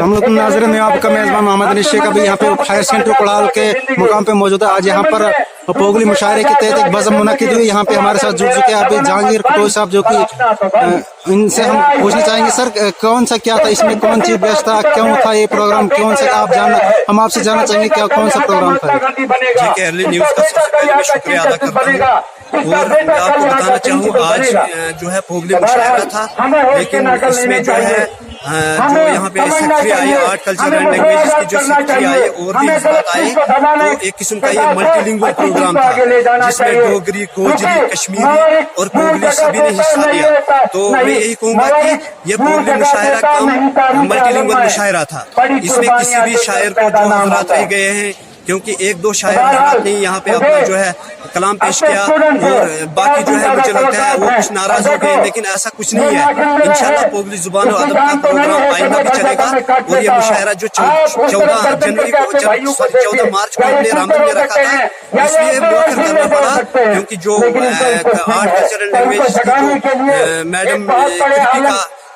हम लोग नाज़रीन में आपका मेज़बान मोहम्मद अली शेख अभी यहाँ पे हायर सेकेंडरी कोड़ाल के मुकाम पे मौजूद है। आज यहाँ पर पोगली मुशायरे के तहत एक बज़म मुनक़िद हुई। यहाँ पे हमारे साथ जुड़ चुके हैं अभी जहांगीर कटोई साहब, जो कि इनसे हम पूछना चाहेंगे सर कौन सा क्या था, इसमें कौन चीफ गेस्ट था, क्यों था ये प्रोग्राम, कौन सा हम आपसे जानना चाहेंगे क्या कौन सा प्रोग्राम था। जी केरली न्यूज़ का सबसे पहले मैं शुक्रिया अदा करता हूँ और मैं आपको बताना चाहूँ आज जो है पोगली मुशायरा था, लेकिन इसमें जो है जो यहाँ पे सेक्रेटरी आए आर्ट कल्चर एंड लैंग्वेजेस की जो सेक्रेटरी आए और भी हजरात आए, तो एक किस्म का ये मल्टीलिंगुअल प्रोग्राम था जिसमें डोगरी, गोजरी, कश्मीरी और पोगली सभी ने हिस्सा लिया। तो मैं यही कहूँगा कि ये पोगली मुशायरा कम मल्टीलिंगुअल मुशायरा था। इसमें किसी भी शायर को जो हजरात रह गए हैं, क्योंकि एक दो शायर ने यहाँ पे अपना जो है कलाम पेश किया और बाकी जो है मुझे लगता है वो कुछ नाराज हो गए, लेकिन ऐसा कुछ नहीं है। इंशाल्लाह पोगली जुबान और अदब का प्रोग्राम आइंदा भी चलेगा और ये मुशायरा जो 14 जनवरी को 14 मार्च को हमने रामबन में रखा था, इसलिए मुअक्खर करना पड़ा क्योंकि जो आर्ट कल्चर एंड लैंग्वेज की जो मैडम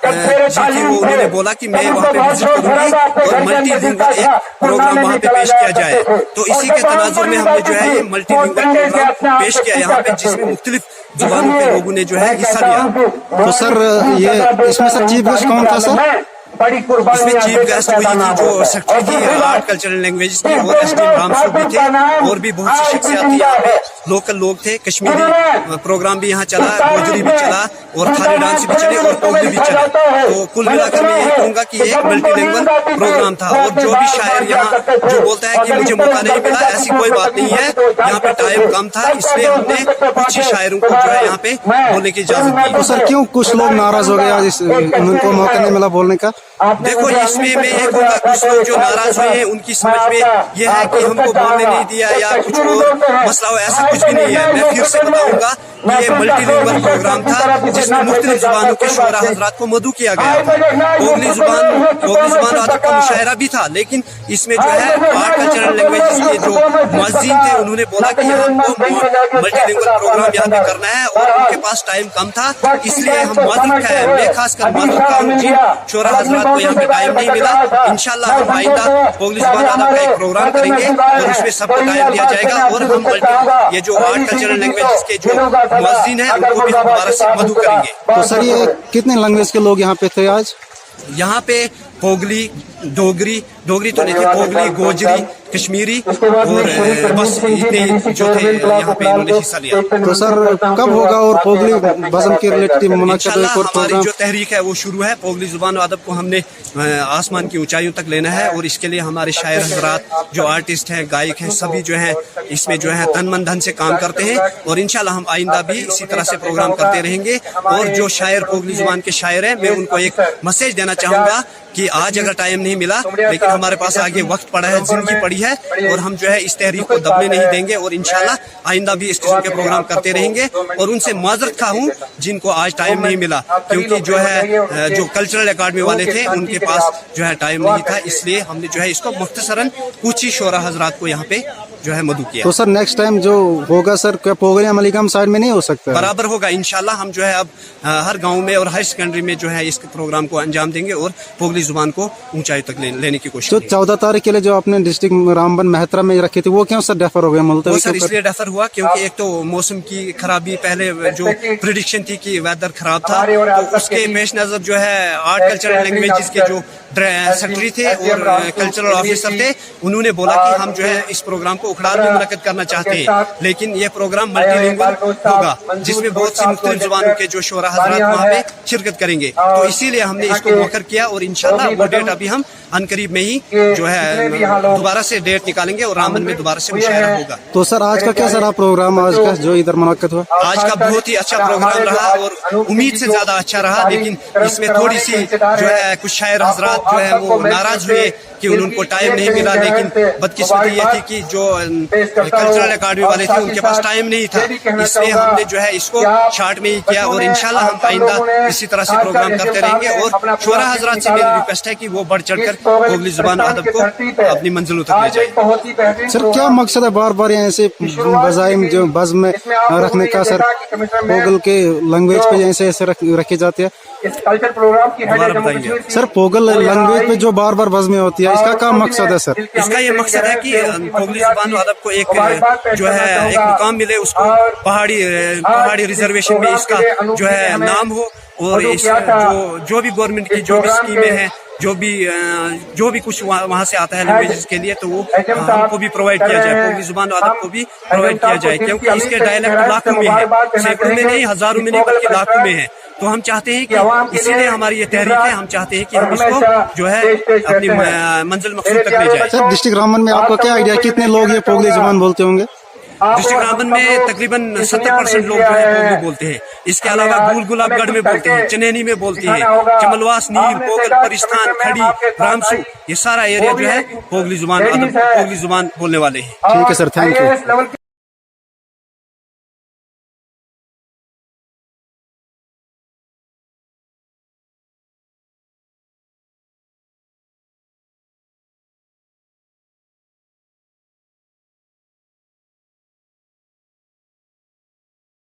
कृतिका जी थी वो उन्होंने बोला कि मैं वहाँ पे विजिट करूंगी और मल्टीलिंगुअल एक प्रोग्राम वहाँ पे पेश किया जाए। तो इसी के तनाजुर में हमने जो है ये मल्टीलिंगुअल प्रोग्राम पेश किया यहाँ पे, जिसमें मुख्तलिफ जुबानों के लोगों ने जो है हिस्सा लिया। तो सर ये इसमें सर चीफ गेस्ट कौन था सर? इसमें चीफ गेस्ट हुई थी जो सेक्रेटरी थी आर्ट कल्चरल लैंग्वेजेस की और एसडीएम रामसू भी थे और भी बहुत सी शख्सियात थी यहाँ पे, लोकल लोग थे। कश्मीरी प्रोग्राम भी यहाँ चला, गोजरी भी चला और थाली डांस भी चले और पोगली भी चला। तो कुल मिलाकर मैं यही कहूँगा कि एक मल्टीलिंगुअल प्रोग्राम था और जो भी शायर यहाँ जो बोलता है कि मुझे मौका नहीं मिला, ऐसी कोई बात नहीं है। यहाँ पे टाइम कम था इसलिए हमने कुछ ही शायरों को जो है यहाँ पे बोलने की इजाजत दी। तो सर क्यों कुछ लोग नाराज हो गए आज उनको मौका नहीं मिला बोलने का? देखो इसमें मैं ये कहूँगा कुछ लोग जो नाराज हुए हैं उनकी समझ में ये है कि हमको बोलने नहीं दिया या कुछ और मसला हो, ऐसा कुछ भी नहीं है। मैं फिर से बताऊंगा कि ये मल्टीलिंगुअल प्रोग्राम था जिसमें मुख्तलिफ जुबानों के शुरा हजरात को मदऊ किया गया था। पोगली जुबान अदब का मुशायरा भी था, लेकिन इसमें जो है आर्ट कल्चरल लैंग्वेजेस के जो मुअज्जिन थे उन्होंने बोला कि हमको मल्टीलिंगुअल प्रोग्राम यहाँ पे करना है और उनके पास टाइम कम था, इसलिए हम माजरत है, मैं खासकर माजरत का हूँ जिन शुरा हजरात को यहाँ पे टाइम नहीं मिला। इंशाल्लाह हम आइंदा पोगली जुबान अदब का एक प्रोग्राम करेंगे और उसमें सबको टाइम दिया जाएगा और हम ये जो आर्ट कल्चरल लैंग्वेजेस के जो मुअज्जिन है उनको भी हम दोबारा से मदऊ करेंगे। तो सर ये कितने लैंग्वेज के लोग यहाँ पे थे आज? यहाँ पे पोगली, डोगरी तो नहीं थी, पोगली, गोजरी, कश्मीरी और बस इतने जो थे यहाँ पे इन्होंने हिस्सा लिया। तो सर कब होगा और पोगली बज़म के रिलेटेड मुनाक़िद हमारी जो तहरीक है वो शुरू है। पोगली जुबान और अदब को हमने आसमान की ऊंचाइयों तक लेना है और इसके लिए हमारे शायर हजरात जो आर्टिस्ट हैं, गायक हैं, सभी जो हैं इसमें जो है तन मन धन से काम करते हैं और इंशाल्लाह हम आइंदा भी इसी तरह से प्रोग्राम करते रहेंगे। और जो शायर पोगली जुबान के शायर हैं, मैं उनको एक मैसेज देना चाहूँगा कि आज अगर टाइम नहीं मिला, लेकिन हमारे पास आगे वक्त पड़ा है, जिंदगी पड़ी है और हम जो है इस तहरीक को दबने नहीं देंगे और इंशाल्लाह आइंदा भी इस किस्म के प्रोग्राम करते रहेंगे। और उनसे माजरत खा हूँ जिनको आज टाइम नहीं मिला, क्योंकि जो है जो कल्चरल अकादमी वाले थे उनके पास जो है टाइम नहीं था, इसलिए हमने जो है इसको मुख्तसरन कुछ ही शोरा हजरात को यहाँ पे जो है मदऊ किया। तो सर नेक्स्ट टाइम जो होगा सर क्या पोगली अमलीगम साइड में नहीं हो सकता? बराबर होगा इंशाल्लाह। हम जो है अब हर गांव में और हायर सेकेंडरी में जो है इस प्रोग्राम को अंजाम देंगे और पोगली जुबान को ऊंचाई तक लेने की कोशिश। तो 14 तारीख के लिए जो आपने डिस्ट्रिक्ट रामबन मेहतरा में रखे थे वो क्यों सर डेफर हो गया? मुल्तवी सर इसलिए डेफर हुआ क्योंकि एक तो मौसम की खराबी, पहले जो प्रिडिक्शन थी कि वेदर खराब था, तो उसके पेश नजर जो है आर्ट कल्चरल लैंग्वेजेस के जो सेक्रेटरी थे और कल्चरल ऑफिसर थे उन्होंने बोला कि हम जो है इस प्रोग्राम को उखड़ाल में मुनक्किद करना चाहते हैं, लेकिन ये प्रोग्राम मल्टीलिंगुअल होगा जिसमें बहुत सी मुख्तलिफ जुबानों के जो शोरा हजरात वहाँ पे शिरकत करेंगे। तो इसीलिए हमने इसको मौखर किया और इंशाल्लाह वो डेट अभी हम अनकरीब में ही जो है दोबारा से डेट निकालेंगे और रामबन में दोबारा से मुशायरा होगा। तो सर आज का कैसा रहा प्रोग्राम आज का जो इधर मुनक्किद हुआ? आज का बहुत ही अच्छा प्रोग्राम रहा और उम्मीद से ज्यादा अच्छा रहा, लेकिन इसमें थोड़ी सी जो है कुछ शायर हजरात जो है वो नाराज हुए कि उनको टाइम नहीं मिला, लेकिन बदकिस्मती ये थी कि जो कल्चरल अकादमी वाले थे उनके पास टाइम नहीं था, इसलिए हमने जो है इसको शार्ट में ही किया और इंशाल्लाह हम आइंदा इसी तरह से प्रोग्राम करते रहेंगे। और शोरा हजरात से मेरी रिक्वेस्ट है कि वो बढ़ चढ़कर पोगली जुबान अदब को अपनी मंजिलों तक ले जाए। सर क्या मकसद है बार बार ऐसे बज़ाइम जो बज़ में रखने का? सर पोगल के लैंग्वेज पे ऐसे रखे जाते हैं इस कल्चर प्रोग्राम की हेड है दोबारा जम्मू बताइए। कश्मीर की। सर पोगल लैंग्वेज पे जो बार बार बज़में होती है, इसका क्या मकसद है सर? इसका ये मकसद है कि पोगली जुबान अदब को एक जो है एक मुकाम मिले, उसको पहाड़ी रिजर्वेशन में इसका जो है नाम हो, और इस जो भी गवर्नमेंट की जो भी स्कीमें हैं, जो भी कुछ वहाँ से आता है लैंग्वेजेस के लिए, तो वो हमको भी प्रोवाइड किया जाए, पोगली जुबान अदब को भी प्रोवाइड किया जाए, क्योंकि इसके डायलेक्ट लाखों में है, सैकड़ों में नहीं, हजारों में नहीं, बल्कि लाखों में है। तो हम चाहते हैं कि इसीलिए हमारी ये तहरीक है, हम चाहते हैं कि हम इसको जो है अपनी मंजिल मकसूद तक ले जाए। सर डिस्ट्रिक्ट रामबन में आपको क्या आइडिया, कितने लोग ये पोगली जुबान बोलते होंगे? डिस्ट्रिक्ट रामबन में तकरीबन 70% लोग जो है पोगली बोलते हैं। इसके अलावा गुल गुलाबगढ़ में बोलते हैं, चनैनी में बोलते हैं, चमलवास, नीर, पोगल, परिस्तान, खड़ी, रामसू, ये सारा एरिया जो है पोगली जुबान बोलने वाले हैं। ठीक है सर, थैंक यू।